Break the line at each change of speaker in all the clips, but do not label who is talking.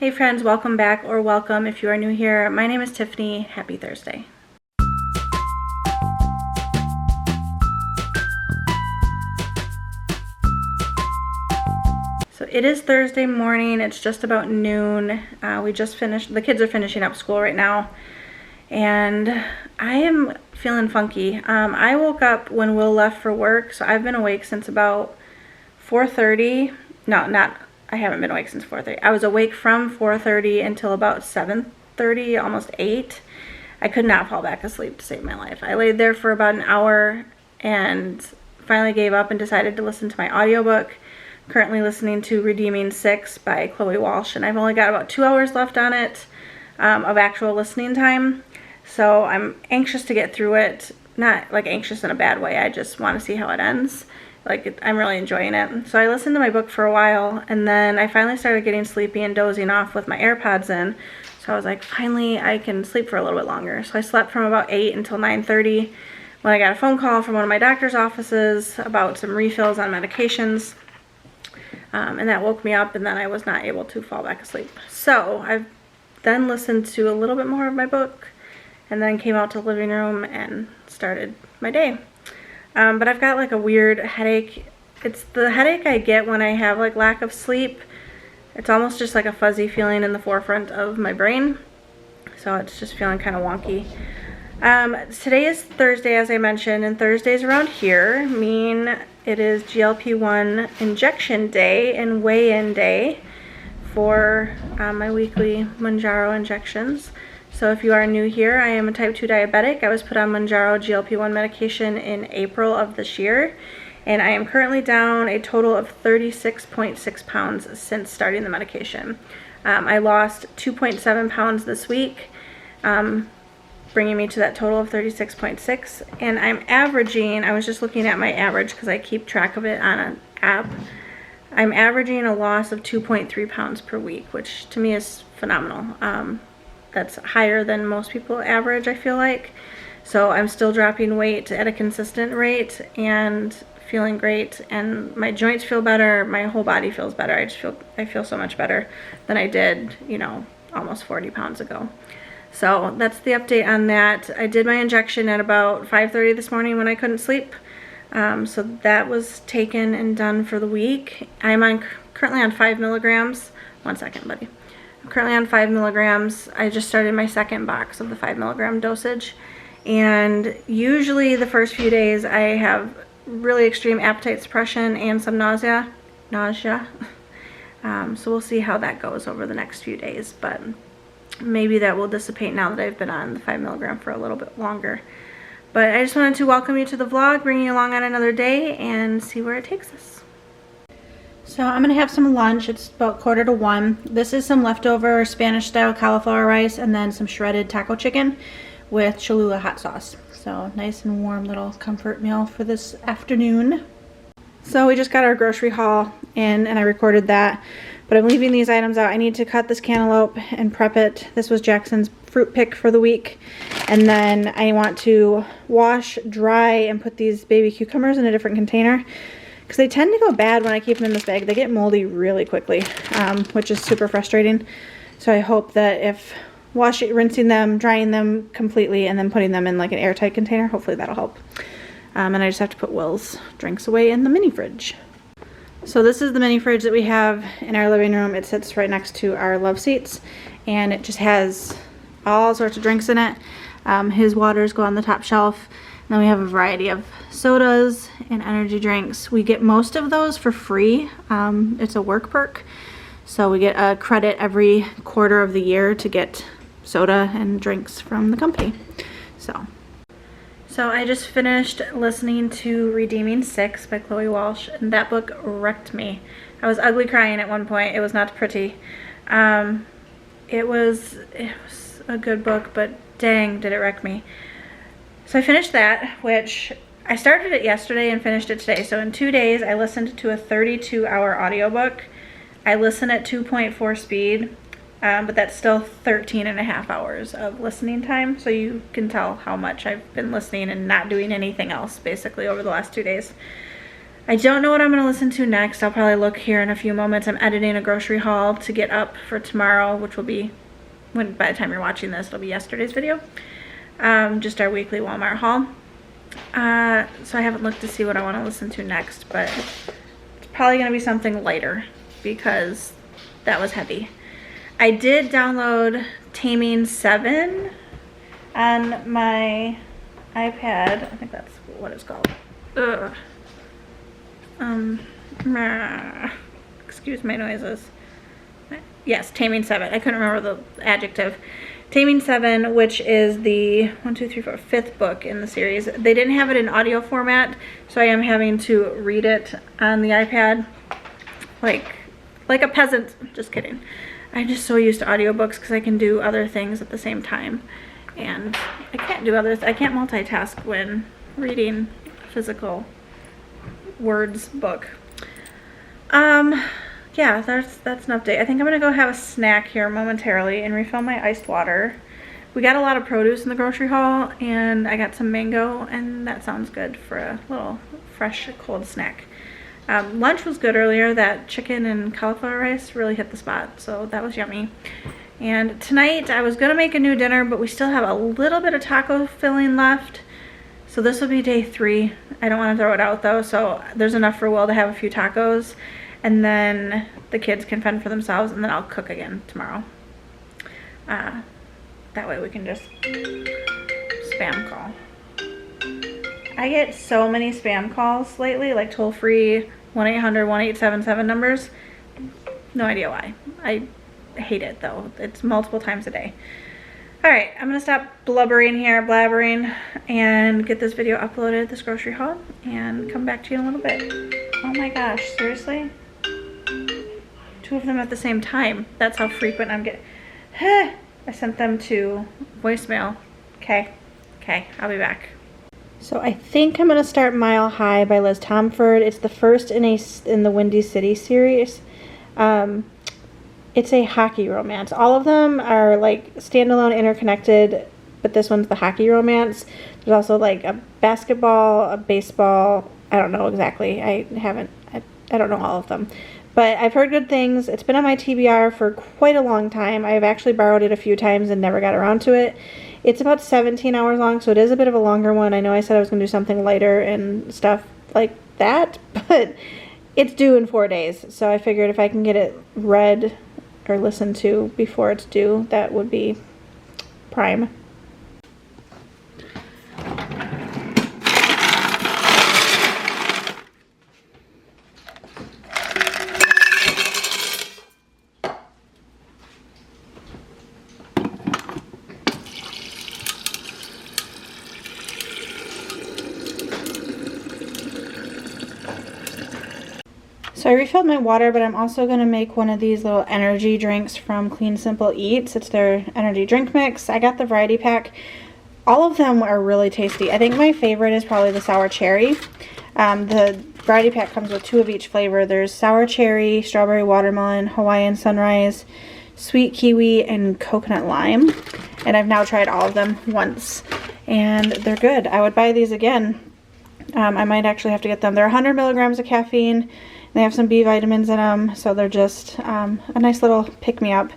Hey friends, welcome back, or welcome if you are new here. My name is Tiffany. Happy Thursday. So it is Thursday morning. It's just about noon. We just finished, the kids are finishing up school right now, and I am feeling funky. I woke up when Will left for work, so I've been awake since about 4:30. I haven't been awake since 4:30. I was awake from 4:30 until about 7:30, almost 8. I could not fall back asleep to save my life. I laid there for about an hour and finally gave up and decided to listen to my audiobook. Currently listening to Redeeming 6 by Chloe Walsh, and I've only got about 2 hours left on it of actual listening time. So I'm anxious to get through it. Not like anxious in a bad way, I just want to see how it ends. I'm really enjoying it. So I listened to my book for a while, and then I finally started getting sleepy and dozing off with my AirPods in. So I was like, finally I can sleep for a little bit longer. So I slept from about 8 until 9:30 when I got a phone call from one of my doctor's offices about some refills on medications. And that woke me up, and then I was not able to fall back asleep. So I've then listened to a little bit more of my book, and then came out to the living room and started my day. But I've got like a weird headache. It's the headache I get when I have like lack of sleep. It's almost just like a fuzzy feeling in the forefront of my brain. So it's just feeling kind of wonky. Today is Thursday, as I mentioned, and Thursdays around here mean it is GLP-1 injection day and weigh-in day for my weekly Mounjaro injections. So if you are new here, I am a type 2 diabetic. I was put on Mounjaro GLP-1 medication in April of this year, and I am currently down a total of 36.6 pounds since starting the medication. I lost 2.7 pounds this week, bringing me to that total of 36.6, and I'm averaging, I was just looking at my average because I keep track of it on an app. I'm averaging a loss of 2.3 pounds per week, which to me is phenomenal. That's higher than most people average, I feel like. So I'm still dropping weight at a consistent rate and feeling great, and my joints feel better, my whole body feels better. I feel so much better than I did, almost 40 pounds ago. So that's the update on that. I did my injection at about 5:30 this morning when I couldn't sleep. So that was taken and done for the week. I'm currently on 5 milligrams. 1 second, buddy. I'm currently on 5 milligrams. I just started my second box of the 5 milligram dosage. And usually the first few days I have really extreme appetite suppression and some nausea. So we'll see how that goes over the next few days. But maybe that will dissipate now that I've been on the 5 milligram for a little bit longer. But I just wanted to welcome you to the vlog, bring you along on another day, and see where it takes us. So I'm gonna have some lunch. It's about 1:45. This is some leftover Spanish style cauliflower rice and then some shredded taco chicken with Cholula hot sauce. So nice and warm little comfort meal for this afternoon. So we just got our grocery haul in, and I recorded that, but I'm leaving these items out. I need to cut this cantaloupe and prep it. This was Jackson's fruit pick for the week. And then I want to wash, dry, and put these baby cucumbers in a different container, because they tend to go bad when I keep them in this bag. They get moldy really quickly, which is super frustrating. So I hope that if rinsing them, drying them completely, and then putting them in like an airtight container, hopefully that'll help. And I just have to put Will's drinks away in the mini fridge. So this is the mini fridge that we have in our living room. It sits right next to our love seats, and it just has all sorts of drinks in it. His waters go on the top shelf. And then we have a variety of sodas and energy drinks. We get most of those for free. It's a work perk. So we get a credit every quarter of the year to get soda and drinks from the company. So I just finished listening to Redeeming 6 by Chloe Walsh, and that book wrecked me. I was ugly crying at one point. It was not pretty. It was a good book, but dang, did it wreck me. So I finished that, which I started it yesterday and finished it today. So in 2 days, I listened to a 32-hour audiobook. I listen at 2.4 speed, but that's still 13 and a half hours of listening time. So you can tell how much I've been listening and not doing anything else, basically, over the last 2 days. I don't know what I'm going to listen to next. I'll probably look here in a few moments. I'm editing a grocery haul to get up for tomorrow, which will be, when by the time you're watching this, it'll be yesterday's video. Just our weekly Walmart haul. So I haven't looked to see what I want to listen to next, but it's probably going to be something lighter because that was heavy. I did download Taming 7 on my iPad. I think that's what it's called. Ugh. Excuse my noises. Yes, Taming 7. I couldn't remember the adjective. Taming 7, which is the 5th book in the series. They didn't have it in audio format, so I am having to read it on the iPad like a peasant. Just kidding. I'm just so used to audiobooks because I can do other things at the same time. And I can't do others. I can't multitask when reading physical words book. Yeah, that's an update. I think I'm gonna go have a snack here momentarily and refill my iced water. We got a lot of produce in the grocery haul and I got some mango and that sounds good for a little fresh cold snack. Lunch was good earlier. That chicken and cauliflower rice really hit the spot, so that was yummy. And tonight I was gonna make a new dinner, but we still have a little bit of taco filling left. So this will be day 3. I don't want to throw it out though, so there's enough for Will to have a few tacos. And then the kids can fend for themselves, and then I'll cook again tomorrow. That way we can just spam call. I get so many spam calls lately, like toll-free 1-800-1877 numbers. No idea why. I hate it though. It's multiple times a day. Alright, I'm going to stop blabbering, and get this video uploaded, this grocery haul, and come back to you in a little bit. Oh my gosh, seriously? 2 of them at the same time. That's how frequent I'm getting. I sent them to voicemail. Okay, I'll be back. So I think I'm going to start Mile High by Liz Tomford. It's the first in the Windy City series. It's a hockey romance. All of them are like standalone, interconnected, but this one's the hockey romance. There's also like a basketball, a baseball. I don't know exactly. I don't know all of them. But I've heard good things. It's been on my TBR for quite a long time. I've actually borrowed it a few times and never got around to it. It's about 17 hours long, so it is a bit of a longer one. I know I said I was going to do something lighter and stuff like that, but it's due in 4 days. So I figured if I can get it read or listened to before it's due, that would be prime. So I refilled my water, but I'm also going to make one of these little energy drinks from Clean Simple Eats. It's their energy drink mix. I got the variety pack. All of them are really tasty. I think my favorite is probably the sour cherry. The variety pack comes with 2 of each flavor. There's sour cherry, strawberry watermelon, Hawaiian sunrise, sweet kiwi, and coconut lime. And I've now tried all of them once, and they're good. I would buy these again. I might actually have to get them. They're 100 milligrams of caffeine. They have some B vitamins in them, so they're just a nice little pick-me-up.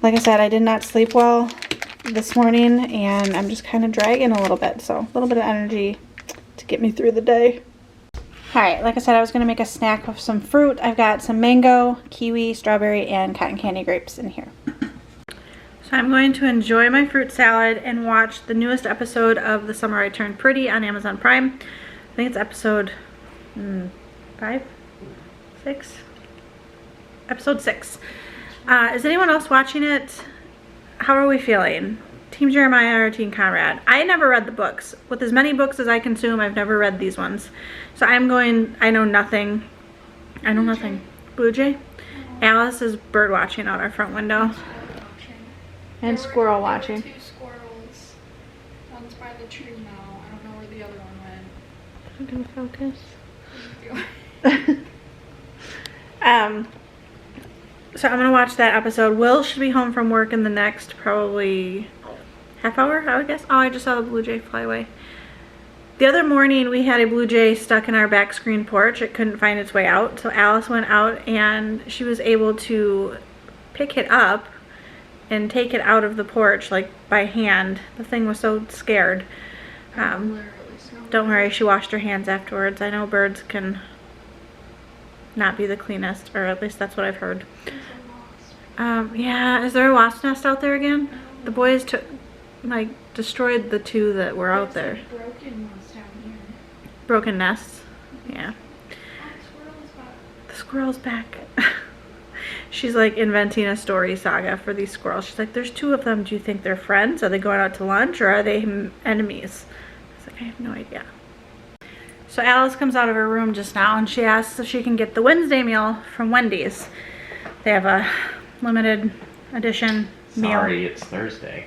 Like I said, I did not sleep well this morning, and I'm just kind of dragging a little bit, so a little bit of energy to get me through the day. Alright, like I said, I was going to make a snack with some fruit. I've got some mango, kiwi, strawberry, and cotton candy grapes in here. So I'm going to enjoy my fruit salad and watch the newest episode of The Summer I Turned Pretty on Amazon Prime. I think it's episode 5? 6? Episode 6. Is anyone else watching it? How are we feeling? Team Jeremiah or Team Conrad? I never read the books. With as many books as I consume, I've never read these ones. So I know nothing. Blue Jay? Alice is bird watching out our front window. And squirrel watching.
2 squirrels. One's by the tree now. I don't know where the other one went.
I'm gonna focus. So I'm gonna watch that episode. Will should be home from work in the next probably half hour, I would guess. Oh, I just saw the blue jay fly away. The other morning we had a blue jay stuck in our back screen porch. It couldn't find its way out, so Alice went out and she was able to pick it up and take it out of the porch like by hand. The thing was so scared. Don't worry, she washed her hands afterwards. I know birds can not be the cleanest, or at least that's what I've heard. Yeah, is there a wasp nest out there again? The boys took, like, destroyed the two that were out there.
Broken ones down here.
Broken nests? Yeah.
The squirrel's back.
The squirrel's back. She's like inventing a story saga for these squirrels. She's like, there's two of them. Do you think they're friends? Are they going out to lunch or are they enemies? I was like, I have no idea. So Alice comes out of her room just now and she asks if she can get the Wednesday meal from Wendy's. They have a limited edition meal.
Sorry, it's Thursday.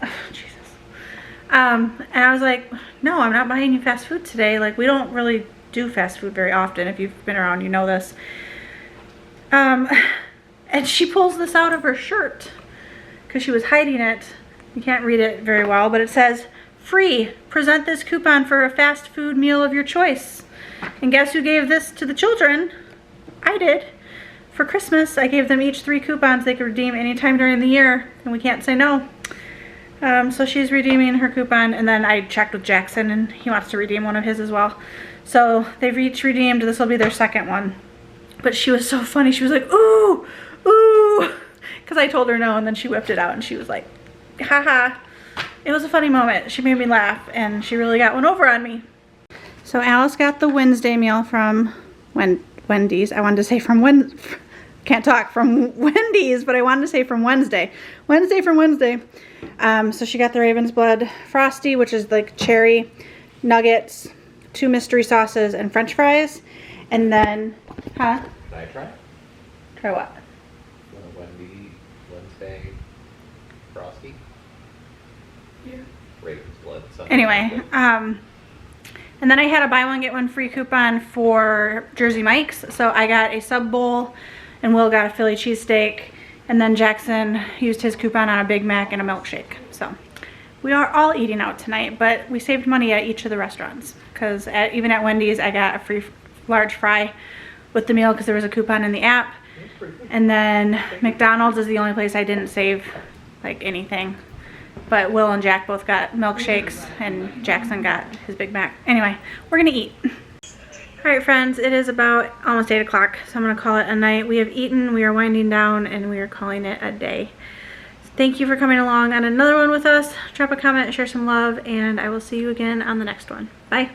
Oh, Jesus. And I was like, no, I'm not buying you fast food today. Like, we don't really do fast food very often. If you've been around, you know this. And she pulls this out of her shirt because she was hiding it. You can't read it very well, but it says, free, present this coupon for a fast food meal of your choice. And guess who gave this to the children? I did. For Christmas, I gave them each 3 coupons they could redeem anytime during the year, and we can't say no. So she's redeeming her coupon, and then I checked with Jackson, and he wants to redeem one of his as well. So they've each redeemed. This will be their second one. But she was so funny. She was like, ooh, ooh, because I told her no, and then she whipped it out, and she was like, haha. It was a funny moment. She made me laugh, and she really got one over on me. So Alice got the Wednesday meal from Wendy's. I wanted to say from from Wendy's, but I wanted to say from Wednesday. Wednesday from Wednesday. So she got the Raven's Blood Frosty, which is like cherry nuggets, 2 mystery sauces, and French fries. And then,
Can I try?
Try what?
Wednesday Frosty?
Yeah.
Raven's Blood.
Anyway, and then I had a buy one get one free coupon for Jersey Mike's. So I got a sub bowl and Will got a Philly cheesesteak. And then Jackson used his coupon on a Big Mac and a milkshake. So we are all eating out tonight, but we saved money at each of the restaurants. Because even at Wendy's, I got a free large fry with the meal because there was a coupon in the app. And then McDonald's is the only place I didn't save like anything. But Will and Jack both got milkshakes and Jackson got his Big Mac. Anyway, we're gonna eat. All right, friends, it is about almost 8 o'clock, so I'm gonna call it a night. We have eaten, we are winding down, and we are calling it a day. Thank you for coming along on another one with us. Drop a comment, share some love, and I will see you again on the next one. Bye.